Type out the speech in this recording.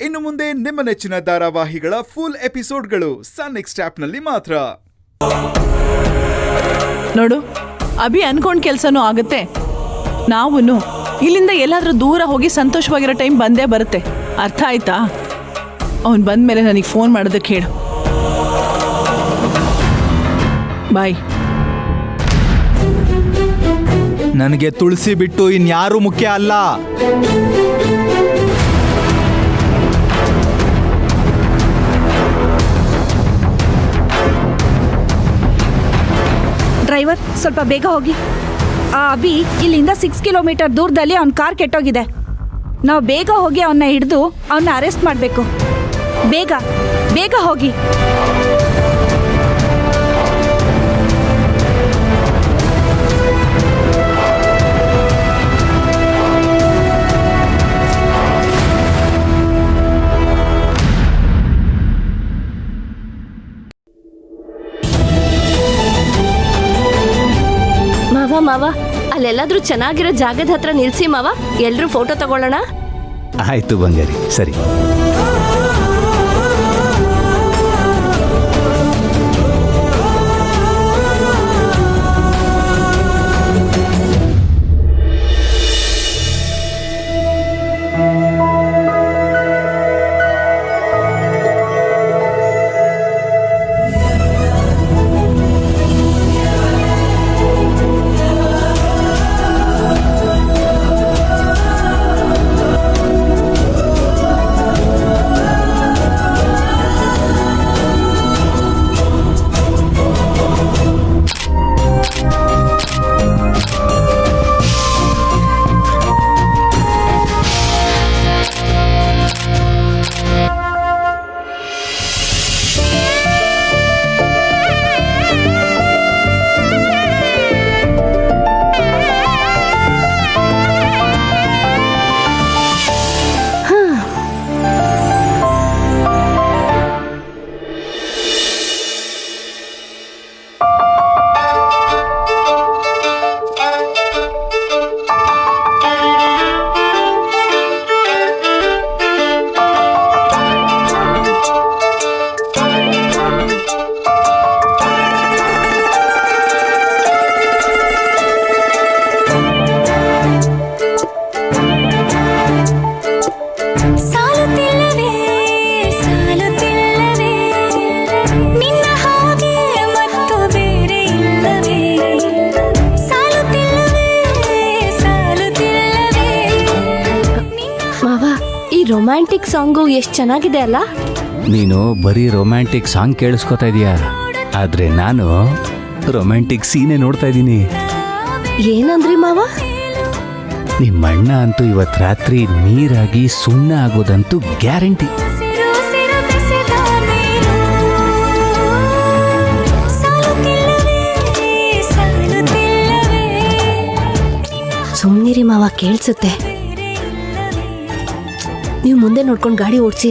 ಇನ್ನು ಮುಂದೆ ನಿಮ್ಮ ನೆಚ್ಚಿನ ಧಾರಾವಾಹಿಗಳ ಫುಲ್ ಎಪಿಸೋಡ್ಗಳು ಸನ್ ನೆಕ್ಸ್ಟ್ ಆಪ್ನಲ್ಲಿ ಮಾತ್ರ. ನೋಡು, ಅಭಿ ಅನ್ಕೊಂಡ್ ಕೆಲ್ಸನೂ ಆಗುತ್ತೆ. ನಾವು ಇಲ್ಲಿಂದ ಎಲ್ಲಾದ್ರೂ ದೂರ ಹೋಗಿ ಸಂತೋಷವಾಗಿರೋ ಟೈಮ್ ಬಂದೇ ಬರುತ್ತೆ. ಅರ್ಥ ಆಯ್ತಾ? ಅವನು ಬಂದ್ಮೇಲೆ ನನಗೆ ಫೋನ್ ಮಾಡೋದಕ್ಕೆ ಹೇಳು. ಬಾಯ್. ನನಗೆ ತುಳಸಿ ಬಿಟ್ಟು ಇನ್ಯಾರೂ ಮುಖ್ಯ ಅಲ್ಲ. ಡ್ರೈವರ್, ಸ್ವಲ್ಪ ಬೇಗ ಹೋಗಿ. ಆ ಅಭಿ ಇಲ್ಲಿಂದ 6 ಕಿಲೋಮೀಟರ್ ದೂರದಲ್ಲಿ ಅವನ ಕಾರ್ ಕೆಟ್ಟೋಗಿದೆ. ನಾವು ಬೇಗ ಹೋಗಿ ಅವನ್ನ ಹಿಡಿದು ಅವನ್ನ ಅರೆಸ್ಟ್ ಮಾಡಬೇಕು. ಬೇಗ ಬೇಗ ಹೋಗಿ. ಮಾವ, ಅಲ್ಲೆಲ್ಲಾದ್ರೂ ಚೆನ್ನಾಗಿರೋ ಜಾಗದ ಹತ್ರ ನಿಲ್ಸಿ ಮಾವ, ಎಲ್ರೂ ಫೋಟೋ ತಗೊಳ್ಳೋಣ. ಆಯ್ತು ಬಂಗಾರಿ, ಸರಿ. ರೊಮ್ಯಾಂಟಿಕ್ ಸಾಂಗು ಎಷ್ಟು ಚೆನ್ನಾಗಿದೆ ಅಲ್ಲ? ನೀನು ಬರೀ ರೊಮ್ಯಾಂಟಿಕ್ ಸಾಂಗ್ ಕೇಳಿಸ್ಕೊತಾ ಇದೀಯಾ, ಆದ್ರೆ ನಾನು ರೊಮ್ಯಾಂಟಿಕ್ ಸೀನೆ ನೋಡ್ತಾ ಇದ್ದೀನಿ. ಏನಂದ್ರಿ ಮಾವ? ನಿಮ್ಮ ಅಣ್ಣ ಅಂತೂ ಇವತ್ತು ರಾತ್ರಿ ನೀರಾಗಿ ಸುಣ್ಣ ಆಗೋದಂತೂ ಗ್ಯಾರಂಟಿ. ಸುಮ್ನಿರಿ ಮಾವ, ಕೇಳಿಸುತ್ತೆ. ನೀವು ಮುಂದೆ ನೋಡ್ಕೊಂಡು ಗಾಡಿ ಓಡಿಸಿ.